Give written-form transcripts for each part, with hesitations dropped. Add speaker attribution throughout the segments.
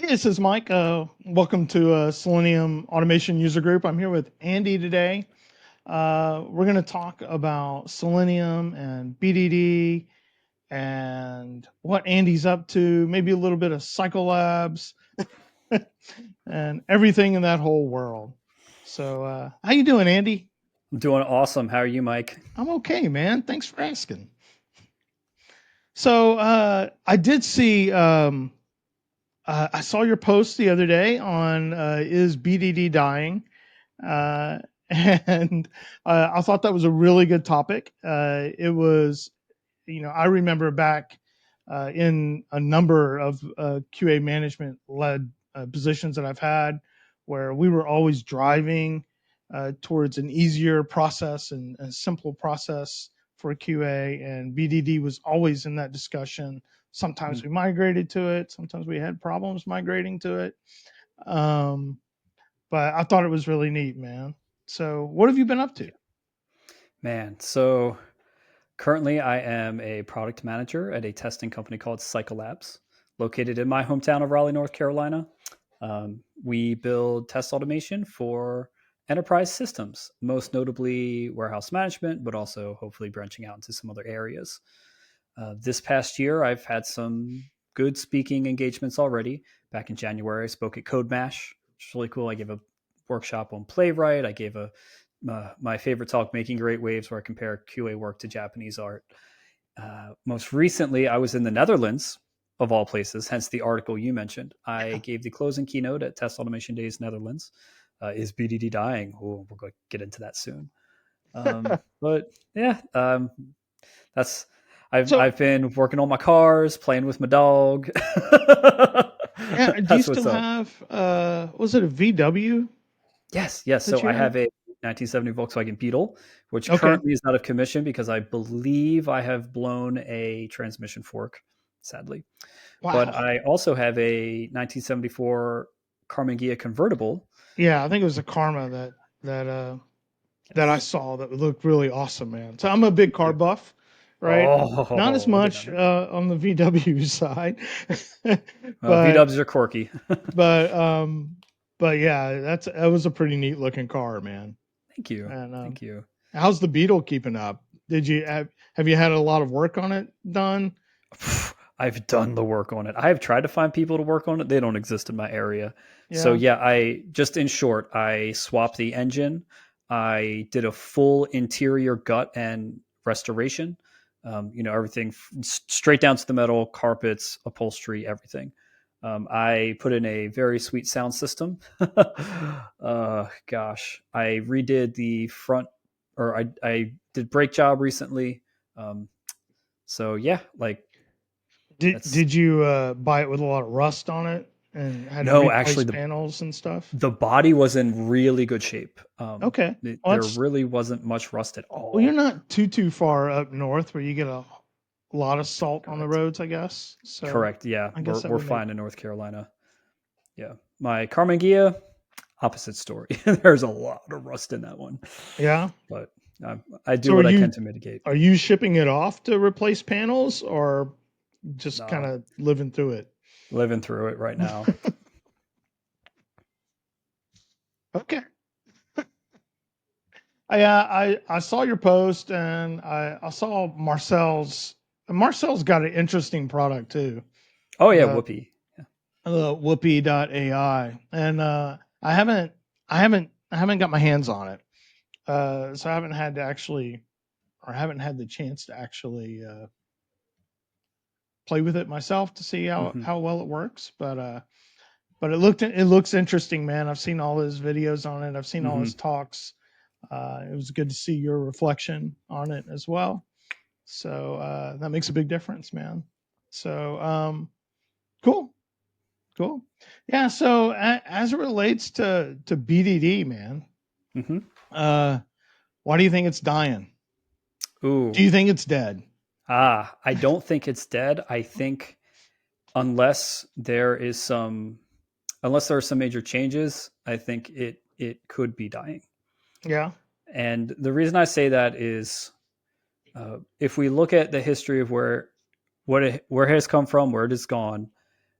Speaker 1: Hey, this is Mike. Welcome to Selenium Automation User Group. I'm here with Andy today. We're going to talk about Selenium and BDD and what Andy's up to, maybe a little bit of Cycle Labs and everything in that whole world. So, how you doing, Andy?
Speaker 2: I'm doing awesome. How are you, Mike?
Speaker 1: I'm okay, man. Thanks for asking. So, I did see. I saw your post the other day on is BDD dying? Uh, and I thought that was a really good topic. It was, I remember back in a number of QA management led positions that I've had where we were always driving towards an easier process and a simple process for QA, and BDD was always in that discussion. Sometimes we migrated to it, sometimes we had problems migrating to it. Um, but I thought it was really neat, man. So, what have you been up to?
Speaker 2: Man, so currently I am a product manager at a testing company called Cycle Labs, located in my hometown of Raleigh, North Carolina. We build test automation for enterprise systems, most notably warehouse management, but also hopefully branching out into some other areas. This past year, I've had some good speaking engagements already. Back in January, I spoke at Code Mash, which is really cool. I gave a workshop on Playwright. I gave my favorite talk, Making Great Waves, where I compare QA work to Japanese art. Most recently, I was in the Netherlands, of all places, hence the article you mentioned. I gave the closing keynote at Test Automation Days Netherlands. Is BDD dying? Ooh, we're going to get into that soon. But yeah, that's
Speaker 1: So,
Speaker 2: I've been working on my cars, playing with my dog.
Speaker 1: yeah, do you
Speaker 2: That's
Speaker 1: still
Speaker 2: what's up.
Speaker 1: have was it a VW
Speaker 2: Yes, yes.
Speaker 1: that
Speaker 2: So
Speaker 1: you
Speaker 2: I
Speaker 1: had?
Speaker 2: have a 1970 Volkswagen Beetle, which
Speaker 1: Okay.
Speaker 2: currently is out of commission because I believe I have blown a transmission fork, sadly. But
Speaker 1: Wow.
Speaker 2: I also have a 1974 Carmen Ghia convertible.
Speaker 1: Yeah, I think it was a Karma that that I
Speaker 2: Yes.
Speaker 1: saw that looked really awesome, man. So I'm a big
Speaker 2: Thank
Speaker 1: car
Speaker 2: you.
Speaker 1: buff, right? Not as
Speaker 2: Oh, I did not
Speaker 1: much
Speaker 2: know that.
Speaker 1: on the VW side,
Speaker 2: V
Speaker 1: but
Speaker 2: Dubs are quirky.
Speaker 1: but um but yeah, that was a pretty neat looking car, man.
Speaker 2: Thank you.
Speaker 1: And
Speaker 2: Thank you.
Speaker 1: how's the Beetle keeping up? Did you have you had a lot of work on it done?
Speaker 2: I've done the work on it. I have tried to find people to work on it. They don't exist in my area. So
Speaker 1: Yeah.
Speaker 2: yeah, I just in short, I swapped the engine. I did a full interior gut and restoration. Everything straight down to the metal, carpets, upholstery, everything. I put in a very sweet sound system. Gosh, I redid the front, or I did brake job recently. Um, so yeah, like that's
Speaker 1: Did you buy it with a lot of rust on it and had to
Speaker 2: no, actually
Speaker 1: replace
Speaker 2: the
Speaker 1: panels and stuff?
Speaker 2: the body was in really good shape.
Speaker 1: Okay. Well,
Speaker 2: There
Speaker 1: that's
Speaker 2: really wasn't much rust at
Speaker 1: well, you're
Speaker 2: all.
Speaker 1: not too far up north where you get a lot of salt on the
Speaker 2: Correct.
Speaker 1: roads, I guess. So
Speaker 2: Correct. Yeah,
Speaker 1: I
Speaker 2: we're
Speaker 1: guess that
Speaker 2: we're
Speaker 1: would make
Speaker 2: fine in North Carolina. Yeah, my Carmen Ghia, opposite story. There's a lot of rust in that one,
Speaker 1: yeah.
Speaker 2: but I do
Speaker 1: So
Speaker 2: what I can to mitigate.
Speaker 1: are you shipping it off to replace panels or just kind
Speaker 2: No,
Speaker 1: of living through it?
Speaker 2: living through it right now.
Speaker 1: Okay. I saw your post and I saw Marcel's. Marcel's got an interesting product too.
Speaker 2: Oh yeah,
Speaker 1: The
Speaker 2: whoopee. Yeah.
Speaker 1: Whoopee.ai, and I haven't got my hands on it, so I haven't had to actually, or haven't had the chance to actually play with it myself to see
Speaker 2: Hmm.
Speaker 1: how well it works. But it looks interesting, man. I've seen all his videos on it. I've seen all
Speaker 2: Hmm.
Speaker 1: his talks. It was good to see your reflection on it as well. So that makes a big difference, man. So cool. Cool. Yeah. So as it relates to BDD, man,
Speaker 2: Hmm.
Speaker 1: uh, why do you think it's dying? Do
Speaker 2: Ooh.
Speaker 1: you think it's dead?
Speaker 2: I don't think it's dead. I think unless there is some unless there are some major changes, I think it could be dying.
Speaker 1: Yeah.
Speaker 2: And the reason I say that is if we look at the history of where it has come from, where it has gone,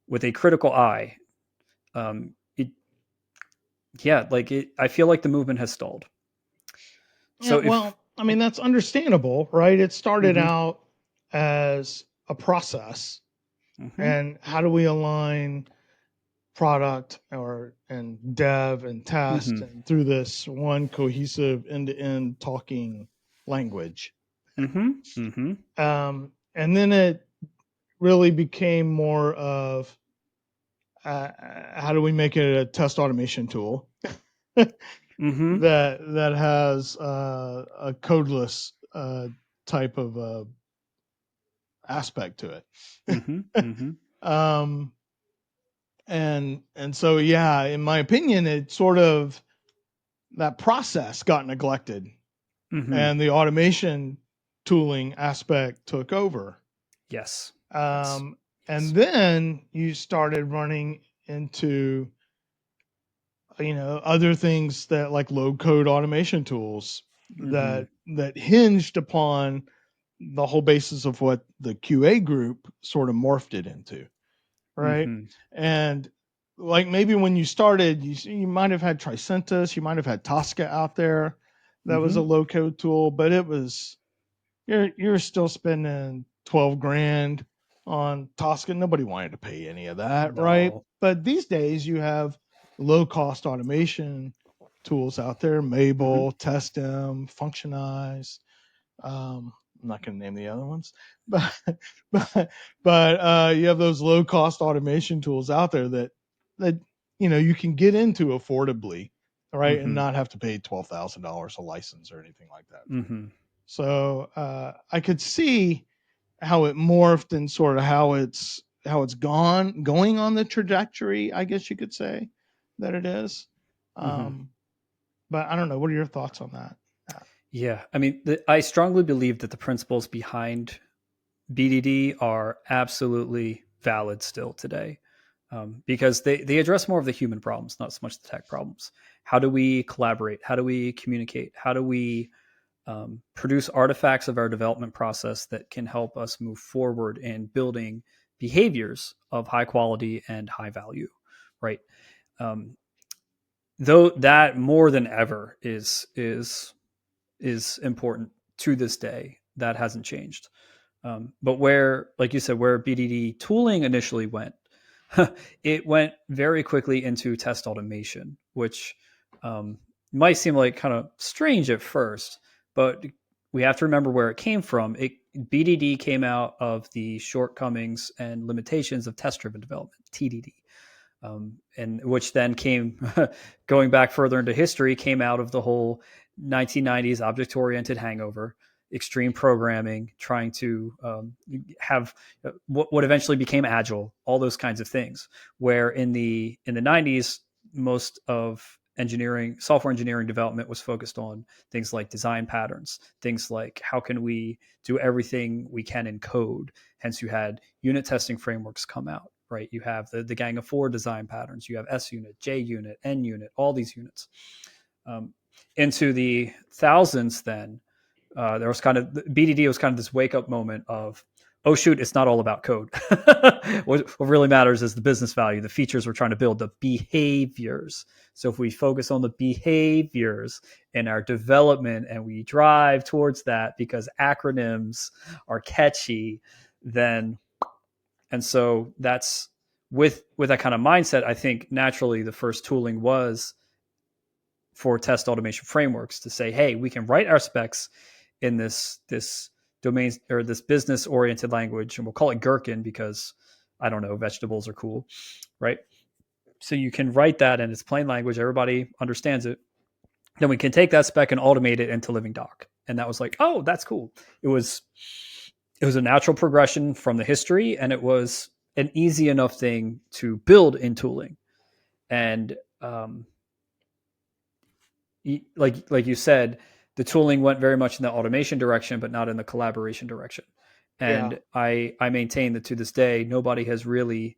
Speaker 2: with a critical eye, it yeah, like I feel like the movement has stalled.
Speaker 1: Yeah,
Speaker 2: So if
Speaker 1: well, I mean, that's understandable, right? It started
Speaker 2: mm-hmm,
Speaker 1: out as a process,
Speaker 2: mm-hmm,
Speaker 1: and how do we align product or and dev and test
Speaker 2: mm-hmm,
Speaker 1: and through this one cohesive end-to-end talking language.
Speaker 2: mm-hmm, mm-hmm,
Speaker 1: And then it really became more of how do we make it a test automation tool
Speaker 2: mm-hmm,
Speaker 1: that has a codeless type of aspect to
Speaker 2: mm-hmm,
Speaker 1: it.
Speaker 2: mm-hmm,
Speaker 1: um, and so yeah, in my opinion, it sort of that process got neglected,
Speaker 2: mm-hmm.
Speaker 1: and the automation tooling aspect took over.
Speaker 2: Yes, yes,
Speaker 1: Um, and
Speaker 2: yes.
Speaker 1: then you started running into other things that like low code automation tools
Speaker 2: Mm-hmm,
Speaker 1: that hinged upon the whole basis of what the QA group sort of morphed it into, right?
Speaker 2: mm-hmm,
Speaker 1: And like maybe when you started, you might have had Tricentis, you might have had Tosca out there. That was
Speaker 2: mm-hmm.
Speaker 1: a low code tool, but it was you're still spending 12 grand on Tosca. Nobody wanted to pay any of that, right?
Speaker 2: No.
Speaker 1: But these days you have low cost automation tools out there,
Speaker 2: Mm-hmm,
Speaker 1: mabl, Testim, Functionize. I'm not going to name the other ones, but but you have those low cost automation tools out there that you can get into affordably, right, and
Speaker 2: mm-hmm,
Speaker 1: not have to pay $12,000 a license or anything like that for.
Speaker 2: mm-hmm,
Speaker 1: So I could see how it morphed and sort of how it's going on the trajectory, I guess you could say that it is.
Speaker 2: mm-hmm.
Speaker 1: Um, but I don't know. What are your thoughts on that?
Speaker 2: Yeah, I mean, I strongly believe that the principles behind BDD are absolutely valid still today, because they address more of the human problems, not so much the tech problems. How do we collaborate? How do we communicate? How do we produce artifacts of our development process that can help us move forward in building behaviors of high quality and high value, right? Um, though that more than ever is important to this day. That hasn't changed. But where, like you said, where BDD tooling initially went, it went very quickly into test automation, which um, might seem like kind of strange at first, but we have to remember where it came from. BDD came out of the shortcomings and limitations of test-driven development, TDD, and which then came, going back further into history, came out of the whole 1990s object-oriented hangover, extreme programming, trying to have what eventually became agile, all those kinds of things. Where in the 90s, most of software engineering development was focused on things like design patterns, things like how can we do everything we can in code. Hence, you had unit testing frameworks come out, right? You have the Gang of Four design patterns. You have S unit, J unit, N unit, all these units. Um, into the thousands, then there was kind of BDD was kind of this wake up moment of, oh shoot, it's not all about code. What really matters is the business value, the features we're trying to build, the behaviors. So if we focus on the behaviors in our development and we drive towards that because acronyms are catchy, then and so that's with that kind of mindset, I think naturally the first tooling was for test automation frameworks to say, hey, we can write our specs in this domain or this business oriented language, and we'll call it Gherkin because I don't know, vegetables are cool, right? So you can write that in its plain language, everybody understands it. Then we can take that spec and automate it into Living Doc. And that was like, oh, that's cool. It was a natural progression from the history, and it was an easy enough thing to build in tooling. And like you said, the tooling went very much in the automation direction, but not in the collaboration direction.
Speaker 1: Yeah,
Speaker 2: And I maintain that to this day, nobody has really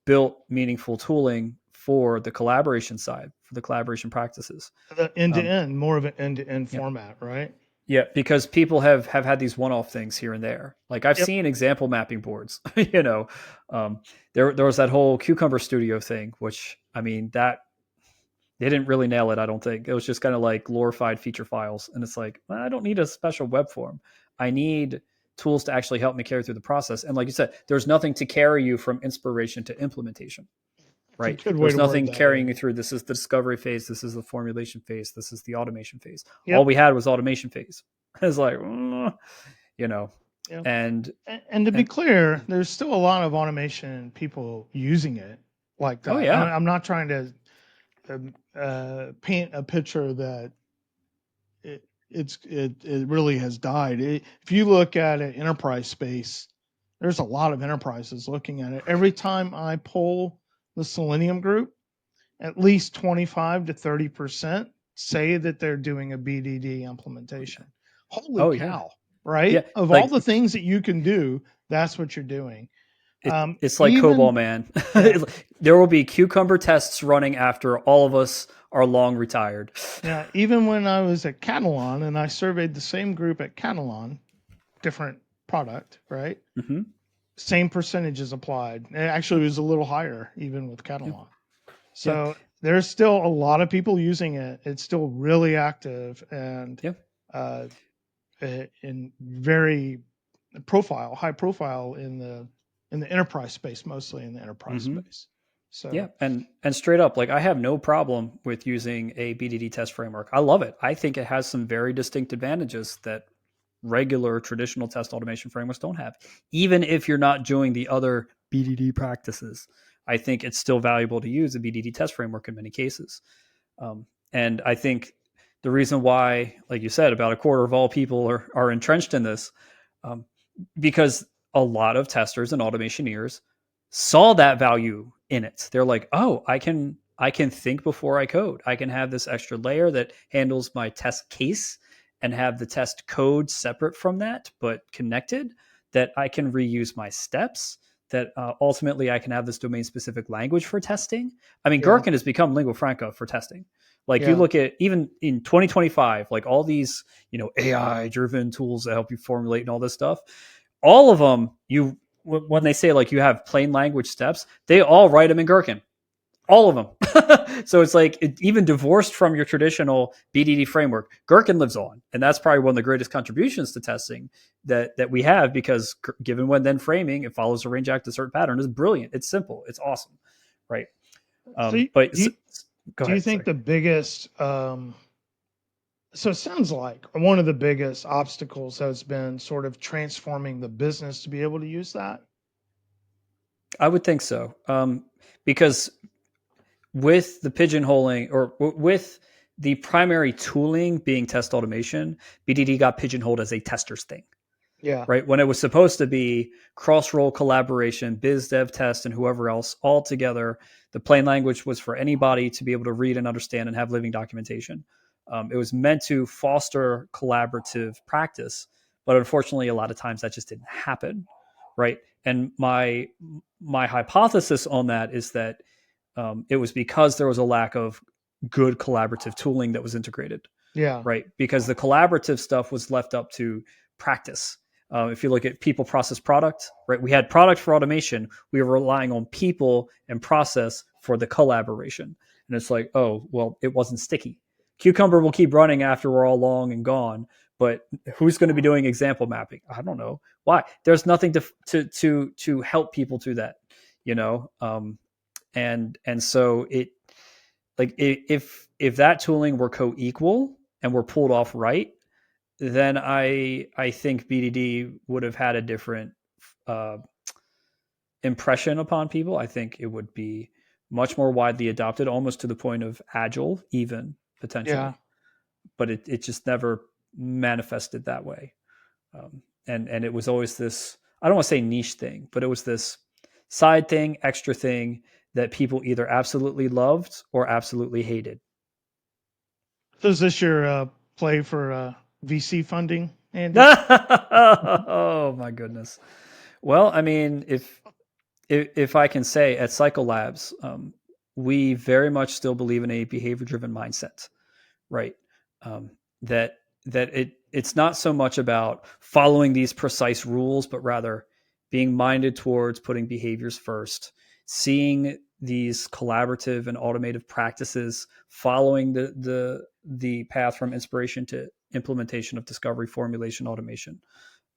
Speaker 2: built meaningful tooling for the collaboration side, for the collaboration practices.
Speaker 1: the end to
Speaker 2: Um,
Speaker 1: end, more of an end to end
Speaker 2: yeah,
Speaker 1: format, right?
Speaker 2: yeah, because people have had these one-off things here and there. Like I've
Speaker 1: Yep.
Speaker 2: seen example mapping boards. um, there was that whole Cucumber Studio thing, which I mean, that they didn't really nail it. I don't think it was just kind of like glorified feature files. And it's like, well, I don't need a special web form. I need tools to actually help me carry through the process. And like you said, there's nothing to carry you from inspiration to implementation,
Speaker 1: It's a
Speaker 2: right?
Speaker 1: good way
Speaker 2: There's
Speaker 1: to word
Speaker 2: nothing
Speaker 1: that,
Speaker 2: carrying you
Speaker 1: Andy.
Speaker 2: through. This is the discovery phase. This is the formulation phase. This is the automation phase. All
Speaker 1: Yep.
Speaker 2: we had was automation phase. It's like, you know,
Speaker 1: Yep.
Speaker 2: and
Speaker 1: And to be
Speaker 2: and
Speaker 1: clear, there's still a lot of automation people using it like
Speaker 2: oh
Speaker 1: that.
Speaker 2: yeah,
Speaker 1: I'm not trying to paint a picture that it really has died. If you look at an enterprise space, there's a lot of enterprises looking at it. Every time I poll the Selenium group, at least 25 to 30% say that they're doing a BDD implementation. Holy
Speaker 2: oh yeah,
Speaker 1: cow,
Speaker 2: yeah.
Speaker 1: right? Of all
Speaker 2: Like
Speaker 1: the things that you can do, that's what you're doing.
Speaker 2: it's like COBOL,
Speaker 1: Even,
Speaker 2: man.
Speaker 1: yeah,
Speaker 2: There will be cucumber tests running after all of us are long retired.
Speaker 1: yeah, even when I was at Catalan and I surveyed the same group at Catalan, different product, right?
Speaker 2: Hmm.
Speaker 1: Same percentages applied. Actually, it was a little higher even with
Speaker 2: Yeah,
Speaker 1: Catalan.
Speaker 2: yeah,
Speaker 1: So there's still a lot of people using it. It's still really active and
Speaker 2: yeah.
Speaker 1: uh, in very high profile in the enterprise space, mostly in the enterprise
Speaker 2: Hmm.
Speaker 1: space.
Speaker 2: Yeah,
Speaker 1: So
Speaker 2: and straight up, like I have no problem with using a BDD test framework. I love it. I think it has some very distinct advantages that regular traditional test automation frameworks don't have. Even if you're not doing the other BDD practices, I think it's still valuable to use a BDD test framework in many cases. And I think the reason why, like you said, about a quarter of all people are entrenched in this, um, because a lot of testers and automationeers saw that value in it. They're like, oh, I can think before I code. I can have this extra layer that handles my test case and have the test code separate from that, but connected. That I can reuse my steps. That ultimately I can have this domain specific language for testing. I mean,
Speaker 1: yeah,
Speaker 2: Gherkin has become lingua franca for testing. Like you
Speaker 1: yeah.
Speaker 2: look at even in 2025, like all these, AI driven tools that help you formulate and all this stuff, all of them, when they say like you have plain language steps, they all write them in Gherkin, all of them. So it's like even divorced from your traditional BDD framework, Gherkin lives on, and that's probably one of the greatest contributions to testing that we have, because given when then framing, it follows a range active assert pattern is brilliant. It's simple. It's awesome, right?
Speaker 1: So
Speaker 2: But go
Speaker 1: do you
Speaker 2: ahead.
Speaker 1: think
Speaker 2: Sorry.
Speaker 1: the biggest so it sounds like one of the biggest obstacles has been sort of transforming the business to be able to use that?
Speaker 2: I would think so, because with the pigeonholing, or with the primary tooling being test automation, BDD got pigeonholed as a tester's thing,
Speaker 1: Yeah.
Speaker 2: right? When it was supposed to be cross-role collaboration, biz dev test, and whoever else all together. The plain language was for anybody to be able to read and understand and have living documentation. It was meant to foster collaborative practice, but unfortunately, a lot of times that just didn't happen, right? And my hypothesis on that is that it was because there was a lack of good collaborative tooling that was integrated,
Speaker 1: Yeah.
Speaker 2: right? Because the collaborative stuff was left up to practice. If you look at people, process, product, right? We had product for automation. We were relying on people and process for the collaboration. And it's like, oh, well, it wasn't sticky. Cucumber will keep running after we're all long and gone, but who's going to be doing example mapping? I don't know. Why? There's nothing to help people do that, you know. And so it, like, if that tooling were co-equal and were pulled off right, then I think BDD would have had a different uh, impression upon people. I think it would be much more widely adopted, almost to the point of agile, even
Speaker 1: Yeah.
Speaker 2: potentially. But it just never manifested that way. And it was always this, I don't want to say niche thing, but it was this side thing, extra thing that people either absolutely loved or absolutely hated.
Speaker 1: So is this your play for VC funding, Andy?
Speaker 2: Oh my goodness. Well, I mean, if I can say, at Cycle Labs, we very much still believe in a behavior driven mindset, right? Um, that it's not so much about following these precise rules, but rather being minded towards putting behaviors first, seeing these collaborative and automated practices, following the path from inspiration to implementation of discovery, formulation, automation.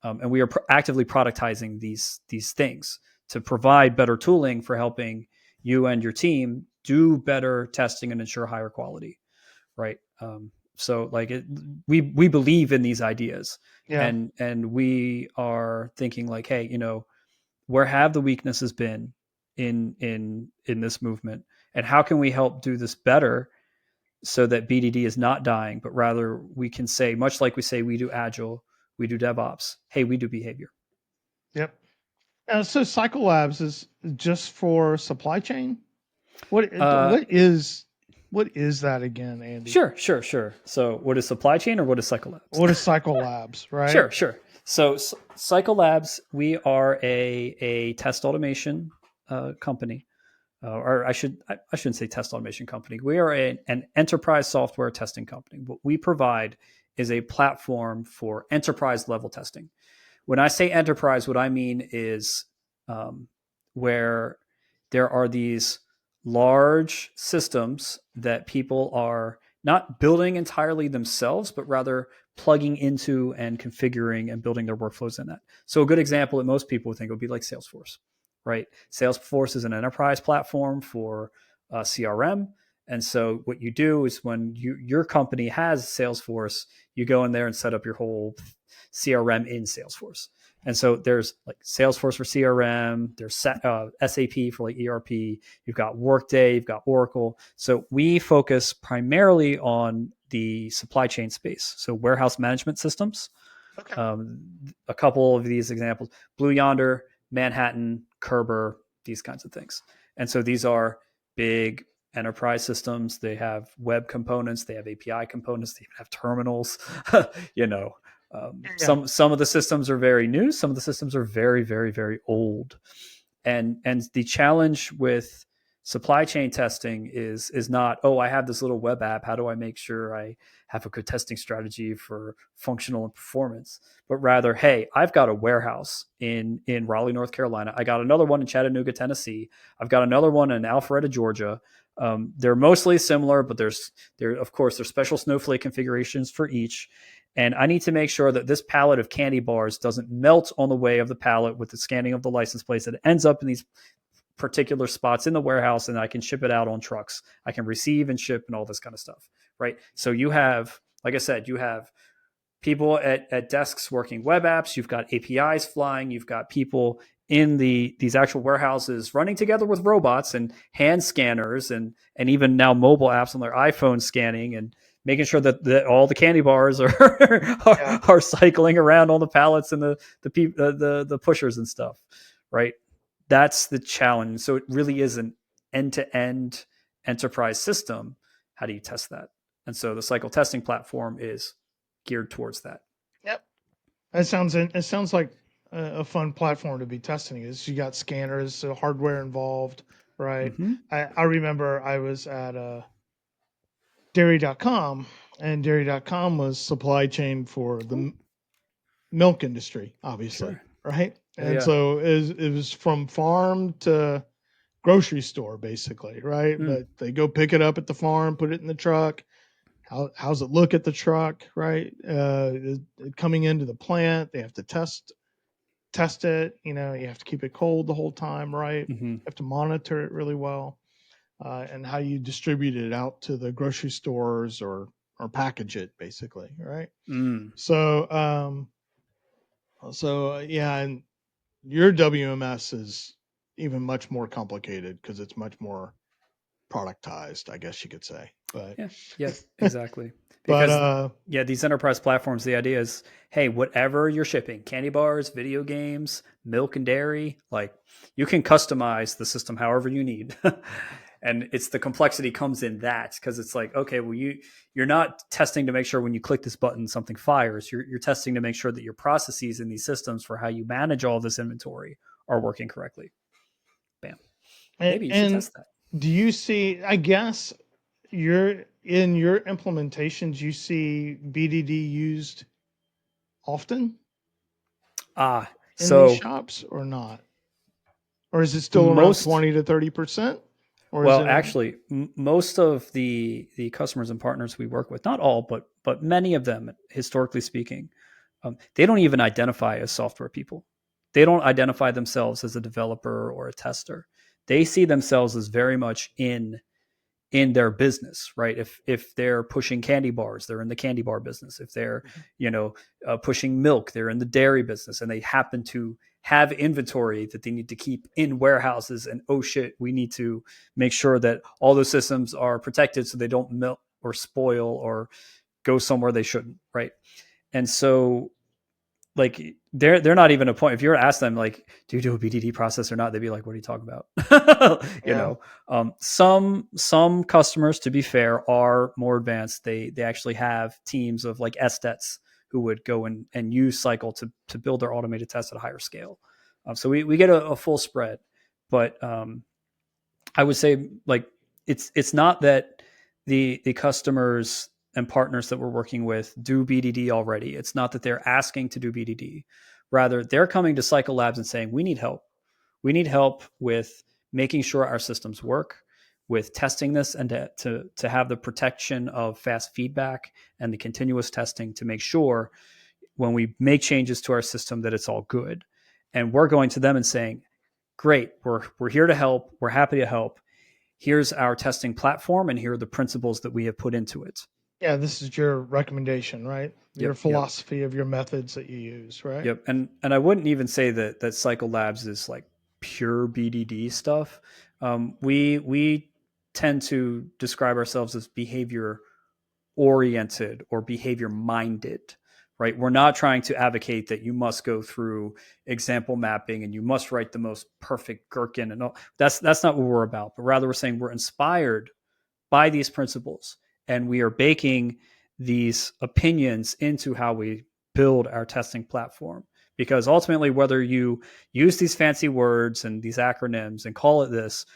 Speaker 2: And we are actively productizing these things to provide better tooling for helping you and your team do better testing and ensure higher quality, right? So like we believe in these ideas,
Speaker 1: Yeah.
Speaker 2: and we are thinking like, hey, where have the weaknesses been in this movement, and how can we help do this better so that BDD is not dying, but rather we can say, much like we say we do agile, we do DevOps, hey, we do behavior.
Speaker 1: Yep. So Cycle Labs is just for supply chain. What
Speaker 2: Uh,
Speaker 1: what is that again, Andy?
Speaker 2: sure. So what is supply chain or what is Cycle Labs?
Speaker 1: What is Cycle Labs, right?
Speaker 2: Sure. So Cycle Labs, we are a test automation company. Or I shouldn't say test automation company. We are an enterprise software testing company. What we provide is a platform for enterprise level testing. When I say enterprise, what I mean is where there are these large systems that people are not building entirely themselves, but rather plugging into and configuring and building their workflows in that. So a good example that most people would think would be like Salesforce, right? Salesforce is an enterprise platform for CRM. And so what you do is when your company has Salesforce, you go in there and set up your whole CRM in Salesforce. And so there's like Salesforce for CRM, there's SAP for like ERP, you've got Workday, you've got Oracle. So we focus primarily on the supply chain space. So warehouse management systems,
Speaker 1: Okay.
Speaker 2: a couple of these examples, Blue Yonder, Manhattan, Kerber, these kinds of things. And so these are big enterprise systems. They have web components, they have API components, they even have terminals. you know,
Speaker 1: Yeah.
Speaker 2: some of the systems are very new, some of the systems are very, very, very old. And the challenge with supply chain testing is not, oh, I have this little web app, how do I make sure I have a good testing strategy for functional and performance, but rather, hey, I've got a warehouse in Raleigh, North Carolina, I got another one in Chattanooga, Tennessee, I've got another one in Alpharetta, Georgia. They're mostly similar, but of course there's special snowflake configurations for each. And I need to make sure that this pallet of candy bars doesn't melt on the way of the pallet with the scanning of the license plates, that it ends up in these particular spots in the warehouse and I can ship it out on trucks. I can receive and ship and all this kind of stuff, right? So you have, like I said, you have people at desks working web apps, you've got APIs flying, you've got people in these actual warehouses running together with robots and hand scanners and even now mobile apps on their iPhone scanning and making sure that all the candy bars are,
Speaker 1: Yeah.
Speaker 2: are cycling around on the pallets and the pushers and stuff, right? That's the challenge. So it really is an end-to-end enterprise system. How do you test that? And so the cycle testing platform is geared towards that.
Speaker 1: Yep. It sounds like a fun platform to be testing. Is you got scanners, so hardware involved, right?
Speaker 2: Mm-hmm.
Speaker 1: I remember I was at dairy.com, and dairy.com was supply chain for the
Speaker 2: Cool.
Speaker 1: milk industry, obviously,
Speaker 2: Sure.
Speaker 1: right?
Speaker 2: Yeah.
Speaker 1: And
Speaker 2: Yeah.
Speaker 1: so it was from farm to grocery store, basically, right?
Speaker 2: Mm.
Speaker 1: But they go pick it up at the farm, put it in the truck. How's it look at the truck, right? Coming into the plant, they have to test it. You have to keep it cold the whole time, right?
Speaker 2: Mm-hmm.
Speaker 1: You have to monitor it really well, and how you distribute it out to the grocery stores or package it, basically, right?
Speaker 2: Mm.
Speaker 1: So yeah, and your WMS is even much more complicated because it's much more productized, I guess you could say. But
Speaker 2: Yeah. Yeah. Exactly.
Speaker 1: but
Speaker 2: Because yeah, these enterprise platforms, the idea is, hey, whatever you're shipping, candy bars, video games, milk and dairy, like you can customize the system however you need. And it's the complexity comes in that because it's like, okay, well, you're not testing to make sure when you click this button something fires. You're testing to make sure that your processes in these systems for how you manage all this inventory are working correctly. Bam. Maybe you should
Speaker 1: and
Speaker 2: test that.
Speaker 1: do you see? I guess you're in your implementations. You see BDD used often in these
Speaker 2: So
Speaker 1: shops or not, or is it still around
Speaker 2: most
Speaker 1: 20 to 30%? or is
Speaker 2: Well,
Speaker 1: it a
Speaker 2: actually, most of the customers and partners we work with, not all, but many of them, historically speaking, they don't even identify as software people. They don't identify themselves as a developer or a tester. They see themselves as very much in their business, right? If they're pushing candy bars, they're in the candy bar business. If they're, you know, pushing milk, they're in the dairy business, and they happen to have inventory that they need to keep in warehouses. And oh shit, we need to make sure that all those systems are protected so they don't melt or spoil or go somewhere they shouldn't, right? And so like they're not even a point. If you were to ask them like, do you do a BDD process or not, they'd be like, what are you talking about? You
Speaker 1: yeah.
Speaker 2: know, some customers, to be fair, are more advanced. They actually have teams of like estates who would go and use Cycle to build their automated tests at a higher scale. So we get a full spread, but I would say like it's not that the customers and partners that we're working with do BDD already. It's not that they're asking to do BDD. Rather, they're coming to Cycle Labs and saying, "We need help. We need help with making sure our systems work, with testing this, and to have the protection of fast feedback and the continuous testing to make sure when we make changes to our system that it's all good." And we're going to them and saying, "Great, we're here to help. We're happy to help. Here's our testing platform, and here are the principles that we have put into it."
Speaker 1: Yeah, this is your recommendation, right? Your
Speaker 2: Yep, yep,
Speaker 1: philosophy of your methods that you use, right?
Speaker 2: yep. And I wouldn't even say that Cycle Labs is like pure BDD stuff. We tend to describe ourselves as behavior oriented or behavior minded, right? We're not trying to advocate that you must go through example mapping and you must write the most perfect gherkin and all. That's not what we're about. But rather, we're saying we're inspired by these principles, and we are baking these opinions into how we build our testing platform. Because ultimately, whether you use these fancy words and these acronyms and call it this,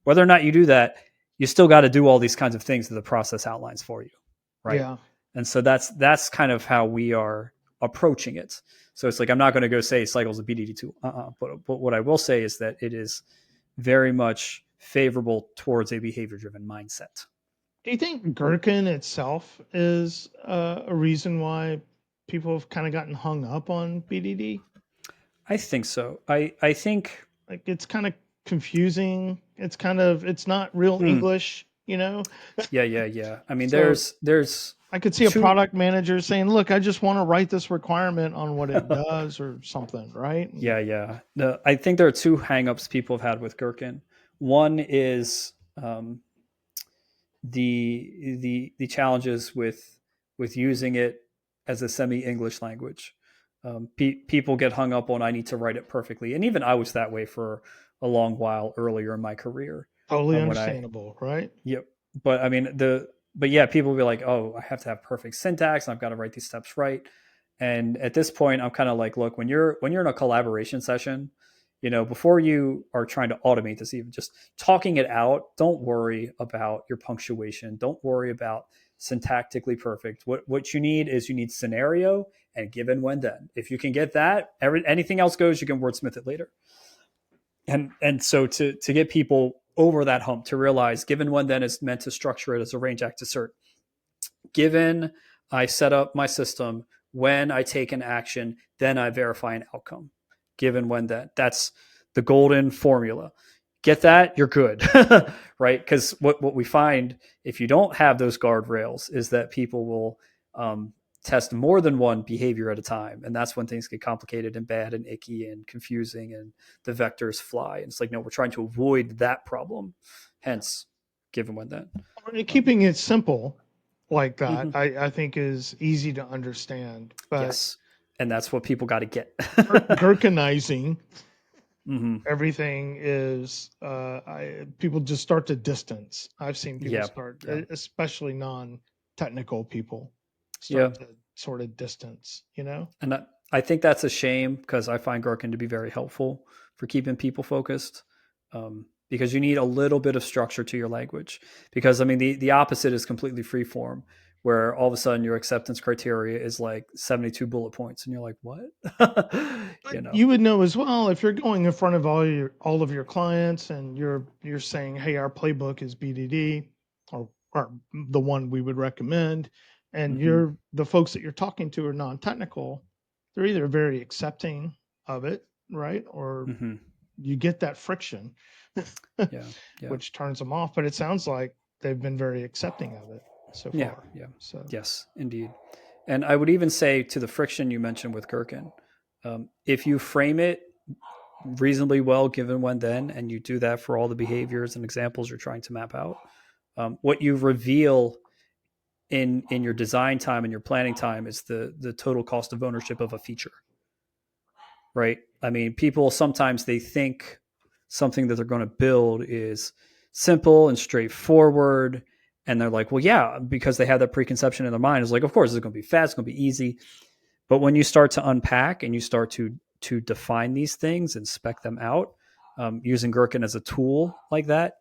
Speaker 2: whether or not you do that, you still got to do all these kinds of things that the process outlines for you, right?
Speaker 1: Yeah.
Speaker 2: And so that's kind of how we are approaching it. So it's like I'm not going to go say Cycle's a BDD tool, but what I will say is that it is very much favorable towards a behavior driven mindset.
Speaker 1: Do you think gherkin itself is a reason why people have kind of gotten hung up on BDD?
Speaker 2: I think so. I think
Speaker 1: Like it's kind of confusing. It's not real
Speaker 2: hmm,
Speaker 1: English, you know?
Speaker 2: yeah. I mean,
Speaker 1: So
Speaker 2: there's
Speaker 1: I could see a
Speaker 2: two.
Speaker 1: product manager saying, "Look, I just want to write this requirement on what it does or something," right? And
Speaker 2: Yeah. I think there are two hangups people have had with Gherkin. One is the challenges with using it as a semi English language. People get hung up on I need to write it perfectly, and even I was that way for a long while earlier in my career.
Speaker 1: totally
Speaker 2: When I
Speaker 1: understandable, right?
Speaker 2: Yep. But I mean but yeah, people will be like, "Oh, I have to have perfect syntax, and I've got to write these steps right." And at this point, I'm kind of like, "Look, when you're in a collaboration session, before you are trying to automate this, even just talking it out, don't worry about your punctuation. Don't worry about syntactically perfect. What you need scenario and given when then. If you can get that, anything else goes. You can wordsmith it later." And so to get people over that hump to realize given when then is meant to structure it as a range act assert. Given I set up my system, when I take an action, then I verify an outcome. Given when then. That's the golden formula. Get that, you're good. Right? Because what we find if you don't have those guardrails is that people will test more than one behavior at a time. And that's when things get complicated and bad and icky and confusing and the vectors fly. And it's like, no, we're trying to avoid that problem. Hence, given when then.
Speaker 1: I mean,
Speaker 2: Um,
Speaker 1: keeping it simple like that,
Speaker 2: mhm.
Speaker 1: I think is easy to understand. But
Speaker 2: Yes. And that's what people got to get.
Speaker 1: gherkinizing
Speaker 2: Hmm.
Speaker 1: everything is, people just start to distance. I've seen people
Speaker 2: Yeah.
Speaker 1: start,
Speaker 2: Yeah.
Speaker 1: especially non-technical people,
Speaker 2: Yeah.
Speaker 1: start to sort of distance. You know?
Speaker 2: And I think that's a shame because I find Gherkin to be very helpful for keeping people focused. Because you need a little bit of structure to your language. Because I mean, the opposite is completely free form, where all of a sudden your acceptance criteria is like 72 bullet points and you're like, what?
Speaker 1: But
Speaker 2: you know.
Speaker 1: you would know as well if you're going in front of all of your clients and you're saying, hey, our playbook is BDD or the one we would recommend, and
Speaker 2: Mm-hmm.
Speaker 1: you're the folks that you're talking to are non-technical, they're either very accepting of it, right? Or
Speaker 2: Mm-hmm.
Speaker 1: you get that friction,
Speaker 2: Yeah. Yeah.
Speaker 1: which turns them off. But it sounds like they've been very accepting of it so
Speaker 2: Yeah.
Speaker 1: far.
Speaker 2: Yeah.
Speaker 1: So
Speaker 2: Yes, indeed. And I would even say to the friction you mentioned with Gherkin, if you frame it reasonably well given when then, and you do that for all the behaviors and examples you're trying to map out, what you reveal in your design time and your planning time is the total cost of ownership of a feature, right? I mean, people sometimes they think something that they're going to build is simple and straightforward, and they're like, well, yeah, because they have that preconception in their mind. It's like, of course, it's going to be fast, it's going to be easy. But when you start to unpack and you start to define these things and spec them out, using Gherkin as a tool like that,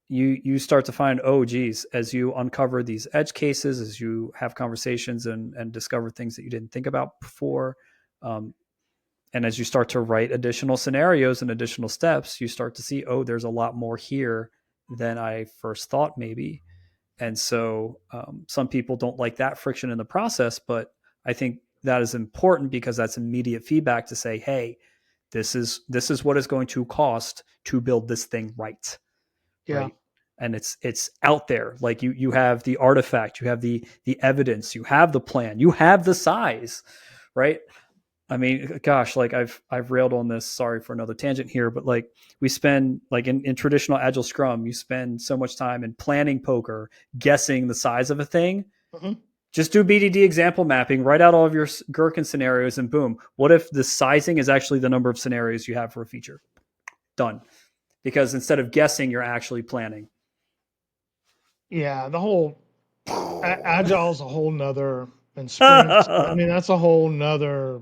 Speaker 2: you start to find, oh geez, as you uncover these edge cases, as you have conversations and discover things that you didn't think about before, um, and as you start to write additional scenarios and additional steps, you start to see, oh, there's a lot more here than I first thought maybe. And so some people don't like that friction in the process, but I think that is important because that's immediate feedback to say, hey, this is what it's going to cost to build this thing right,
Speaker 1: yeah,
Speaker 2: right? And it's out there. Like you have the artifact, you have the evidence, you have the plan, you have the size, right? I mean, gosh, like I've railed on this. Sorry for another tangent here, but like we spend like in traditional agile scrum, you spend so much time in planning poker, guessing the size of a thing.
Speaker 1: hmm
Speaker 2: Just do BDD example mapping, write out all of your Gherkin scenarios, and boom. What if the sizing is actually the number of scenarios you have for a feature? Done. Because instead of guessing, you're actually planning.
Speaker 1: yeah. The whole agile is a whole nother, and sprints. I mean, that's a whole nother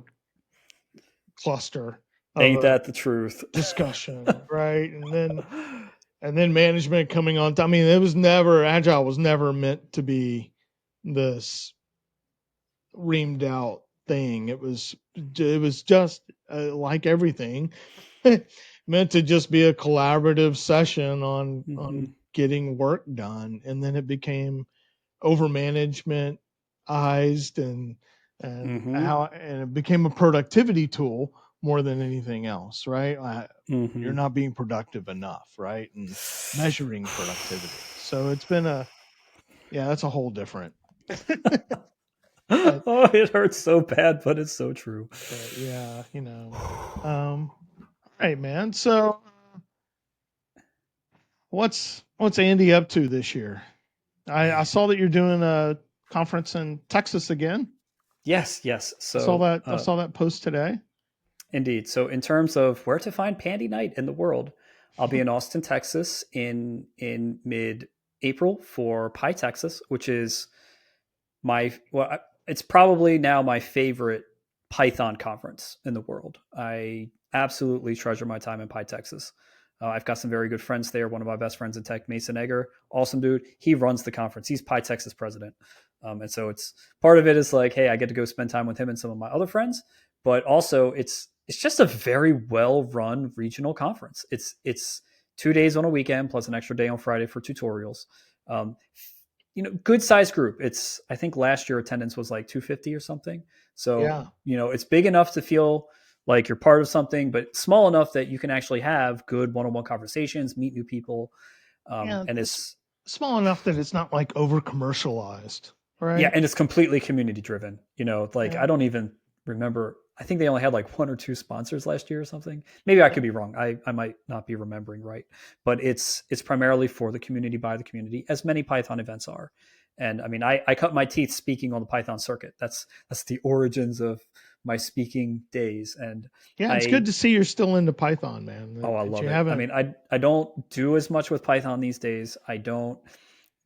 Speaker 1: cluster of
Speaker 2: Ain't
Speaker 1: a
Speaker 2: that the truth?
Speaker 1: discussion, right? And then management coming on. I mean, it was never agile was never meant to be this reamed out thing. It was just like everything meant to just be a collaborative session on
Speaker 2: Mm-hmm.
Speaker 1: getting work done, and then it became over management ized
Speaker 2: Mm-hmm.
Speaker 1: and it became a productivity tool more than anything else, right? You're
Speaker 2: Mm-hmm.
Speaker 1: not being productive enough, right? And measuring productivity. So it's been yeah, that's a whole different. but
Speaker 2: Oh, it hurts so bad, but it's so true.
Speaker 1: but yeah, all right, man. So what's Andy up to this year? I saw that you're doing a conference in Texas again.
Speaker 2: Yes, yes.
Speaker 1: I saw
Speaker 2: So,
Speaker 1: that I saw that post today.
Speaker 2: indeed. So, in terms of where to find Pandy Night in the world, I'll be in Austin, Texas, in mid April for Pi Texas, which is it's probably now my favorite Python conference in the world. I absolutely treasure my time in Pi Texas. I've got some very good friends there. One of my best friends in tech, Mason Egger, awesome dude. He runs the conference. He's Pi Texas president, and so it's part of it is like, hey, I get to go spend time with him and some of my other friends, but also it's just a very well run regional conference. It's 2 days on a weekend plus an extra day on Friday for tutorials. Um, good sized group. It's I think last year attendance was like 250 or something. So
Speaker 1: Yeah.
Speaker 2: it's big enough to feel like you're part of something, but small enough that you can actually have good one-on-one conversations, meet new people,
Speaker 1: Yeah,
Speaker 2: and
Speaker 1: it's
Speaker 2: it's
Speaker 1: small enough that it's not like over commercialized,
Speaker 2: yeah,
Speaker 1: right?
Speaker 2: and it's completely community driven. Like
Speaker 1: Yeah.
Speaker 2: I don't even remember. I think they only had like one or two sponsors last year or something. Maybe I
Speaker 1: Yeah.
Speaker 2: could be wrong. I might not be remembering right, but it's primarily for the community by the community, as many Python events are. And I mean, I cut my teeth speaking on the Python circuit. That's the origins of my speaking days. And
Speaker 1: Yeah, it's good
Speaker 2: I
Speaker 1: to see you're still into Python, man.
Speaker 2: oh, I
Speaker 1: That you
Speaker 2: love it. I
Speaker 1: haven't.
Speaker 2: mean, I don't do as much with Python these days. I don't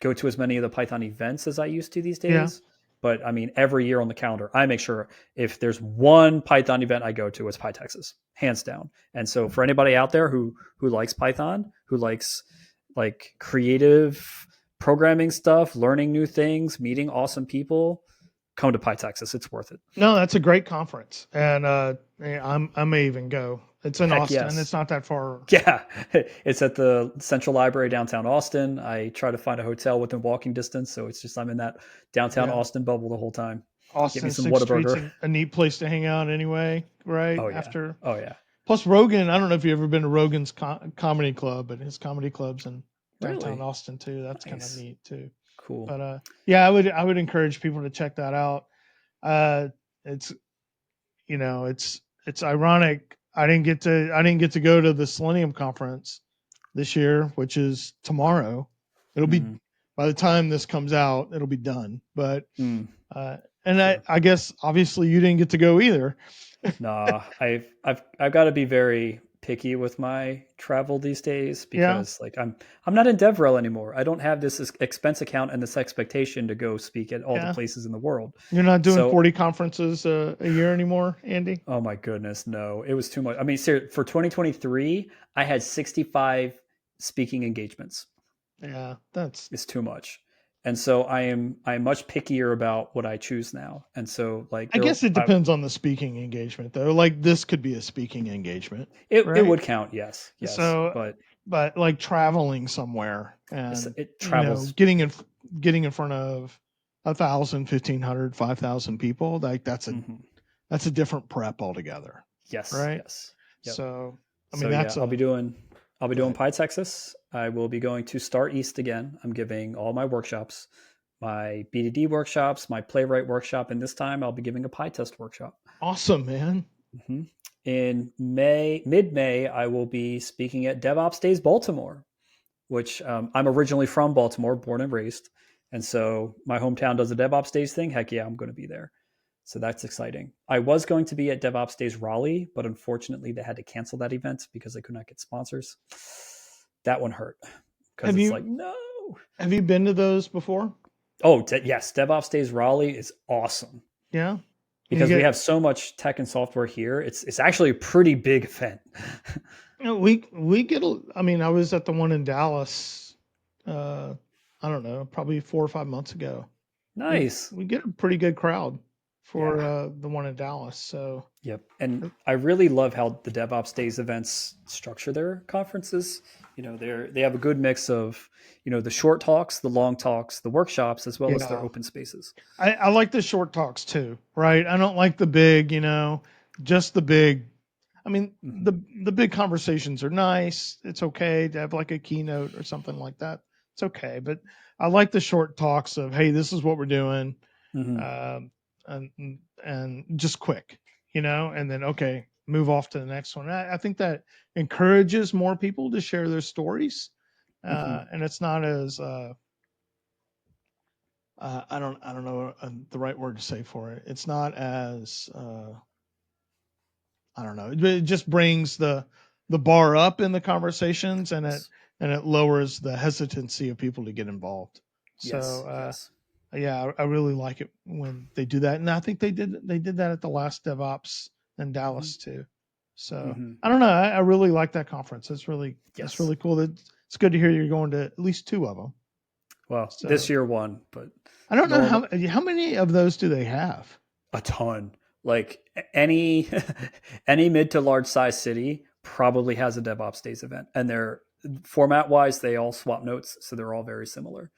Speaker 2: go to as many of the Python events as I used to these
Speaker 1: Yeah.
Speaker 2: days. But I mean, every year on the calendar, I make sure if there's one Python event I go to, it's Pi Texas, hands down. And so for anybody out there who likes Python, who likes like creative programming stuff, learning new things, meeting awesome people, come to PyTexas. It's worth it.
Speaker 1: No, that's a great conference, and I may even go. It's in
Speaker 2: Heck
Speaker 1: Austin. It's
Speaker 2: yes.
Speaker 1: not that far.
Speaker 2: Yeah, it's at the Central Library downtown Austin. I try to find a hotel within walking distance, so it's just I'm in that downtown
Speaker 1: Yeah,
Speaker 2: Austin bubble the whole time. Get me
Speaker 1: Austin
Speaker 2: some
Speaker 1: Sixth Street's
Speaker 2: Whataburger.
Speaker 1: a neat place to hang out anyway, right?
Speaker 2: Oh yeah,
Speaker 1: After
Speaker 2: oh yeah.
Speaker 1: plus Rogan. I don't know if you've ever been to Rogan's comedy club, but his comedy club's in downtown
Speaker 2: Really
Speaker 1: Austin too. That's kind of
Speaker 2: nice,
Speaker 1: neat too.
Speaker 2: cool.
Speaker 1: But yeah, I would encourage people to check that out. Uh, it's it's ironic. I didn't get to go to the Selenium conference this year, which is tomorrow. It'll be
Speaker 2: Mm,
Speaker 1: by the time this comes out, it'll be done. But
Speaker 2: mm,
Speaker 1: uh, and I,
Speaker 2: sure.
Speaker 1: I guess obviously you didn't get to go either.
Speaker 2: Nah, I've got to be very picky with my travel these days
Speaker 1: Yeah,
Speaker 2: because like I'm not in DevRel anymore. I don't have this expense account and this expectation to go speak at all the
Speaker 1: yeah.
Speaker 2: places in the world.
Speaker 1: You're not doing
Speaker 2: So
Speaker 1: 40 conferences a year anymore, Andy.
Speaker 2: oh my goodness, no, it was too much. I mean, for 2023, I had 65 speaking engagements.
Speaker 1: Yeah, that's.
Speaker 2: It's too much. And so I'm much pickier about what I choose now. And so like
Speaker 1: I
Speaker 2: there
Speaker 1: guess it depends on the speaking engagement, though. Like this could be a speaking engagement,
Speaker 2: it
Speaker 1: right?
Speaker 2: would count, yes, yes,
Speaker 1: So, but like traveling somewhere and
Speaker 2: it travels.
Speaker 1: getting in front of 1,000, 1,500, 5,000 people, like
Speaker 2: Mhm.
Speaker 1: that's a different prep altogether,
Speaker 2: Yes,
Speaker 1: right?
Speaker 2: yes. Yep.
Speaker 1: So, I mean,
Speaker 2: So yeah,
Speaker 1: that's a
Speaker 2: I'll be doing
Speaker 1: good.
Speaker 2: PyTexas. I will be going to Star East again. I'm giving all my workshops, my BDD workshops, my playwright workshop, and this time I'll be giving a PyTest workshop.
Speaker 1: Awesome, man.
Speaker 2: hmm In mid May, I will be speaking at DevOps Days Baltimore, which I'm originally from Baltimore, born and raised, and so my hometown does a DevOps Days thing. Heck yeah, I'm going to be there. So that's exciting. I was going to be at DevOps Days Raleigh, but unfortunately they had to cancel that event because they could not get sponsors. That one hurt because
Speaker 1: Have
Speaker 2: it's
Speaker 1: you
Speaker 2: like, no.
Speaker 1: have you been to those before?
Speaker 2: Oh, yes, DevOps Days Raleigh is awesome
Speaker 1: Yeah. You
Speaker 2: because we
Speaker 1: get
Speaker 2: have so much tech and software here. It's actually a pretty big event.
Speaker 1: we get I mean, I was at the one in Dallas uh I don't know, probably 4 or 5 months ago. we
Speaker 2: Nice.
Speaker 1: we get a pretty good crowd for
Speaker 2: Yeah.
Speaker 1: the one in Dallas. So
Speaker 2: Yep. And I really love how the DevOps Days events structure their conferences. They have a good mix of, the short talks, the long talks, the workshops, as well as their
Speaker 1: yeah,
Speaker 2: open spaces.
Speaker 1: I like the short talks too, right? I don't like the big, just the big. I mean,
Speaker 2: hmm
Speaker 1: the big conversations are nice. It's okay to have like a keynote or something like that. It's okay, but I like the short talks of, hey, this is what we're doing,
Speaker 2: hmm
Speaker 1: um, and just quick, and then okay, move off to the next one. I think that encourages more people to share their stories,
Speaker 2: hmm
Speaker 1: and it's not as I don't know the right word to say for it. It's not as I don't know. It just brings the bar up in the conversations, and it
Speaker 2: Yes.
Speaker 1: and it lowers the hesitancy of people to get involved. So
Speaker 2: Yes. Yes.
Speaker 1: yeah, I really like it when they do that, and I think they did that at the last DevOps in
Speaker 2: hmm
Speaker 1: Dallas too. So
Speaker 2: hmm
Speaker 1: I don't know. I really like that conference. It's really
Speaker 2: Yes.
Speaker 1: cool. It's good to hear you're going to at least two of them.
Speaker 2: Well, this
Speaker 1: So
Speaker 2: year one, but
Speaker 1: I don't know
Speaker 2: normal
Speaker 1: how many of those do they have.
Speaker 2: a ton. Like any any mid to large size city probably has a DevOps Days event, and they're format wise they all swap notes, so they're all very similar.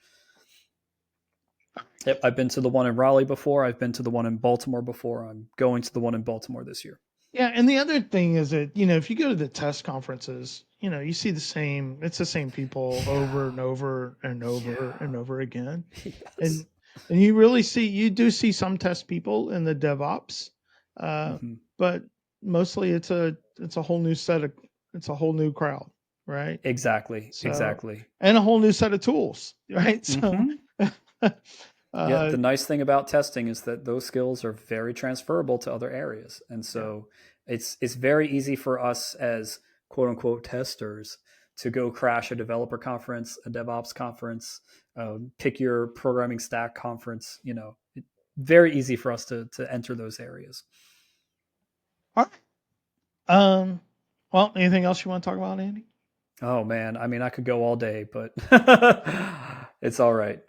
Speaker 2: Yep, I've been to the one in Raleigh before. I've been to the one in Baltimore before. I'm going to the one in Baltimore this year.
Speaker 1: Yeah, and the other thing is that if you go to the test conferences, you see it's the same people over
Speaker 2: Yeah.
Speaker 1: and over and over
Speaker 2: Yeah.
Speaker 1: and over again,
Speaker 2: Yes.
Speaker 1: and you do see some test people in the DevOps, uh,
Speaker 2: hmm
Speaker 1: but mostly it's a whole new set of it's a whole new crowd, right?
Speaker 2: Exactly.
Speaker 1: So
Speaker 2: Exactly.
Speaker 1: and a whole new set of tools, right? So
Speaker 2: hmm Yeah,
Speaker 1: uh,
Speaker 2: the nice thing about testing is that those skills are very transferable to other areas. And
Speaker 1: yeah.
Speaker 2: so it's very easy for us as quote unquote testers to go crash a developer conference, a DevOps conference, pick your programming stack conference, very easy for us to enter those areas.
Speaker 1: All right. Well, anything else you want to talk about, Andy?
Speaker 2: Oh man, I mean I could go all day, but It's all right.
Speaker 1: All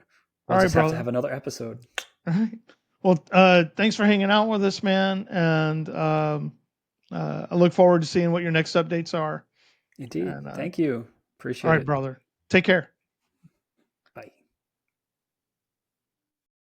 Speaker 2: We'll
Speaker 1: right,
Speaker 2: just have to
Speaker 1: brother.
Speaker 2: have another episode.
Speaker 1: All right. Well, thanks for hanging out with us, man. And I look forward to seeing what your next updates are.
Speaker 2: Indeed.
Speaker 1: And
Speaker 2: Thank you.
Speaker 1: all
Speaker 2: Appreciate
Speaker 1: right,
Speaker 2: it.
Speaker 1: brother. Take care.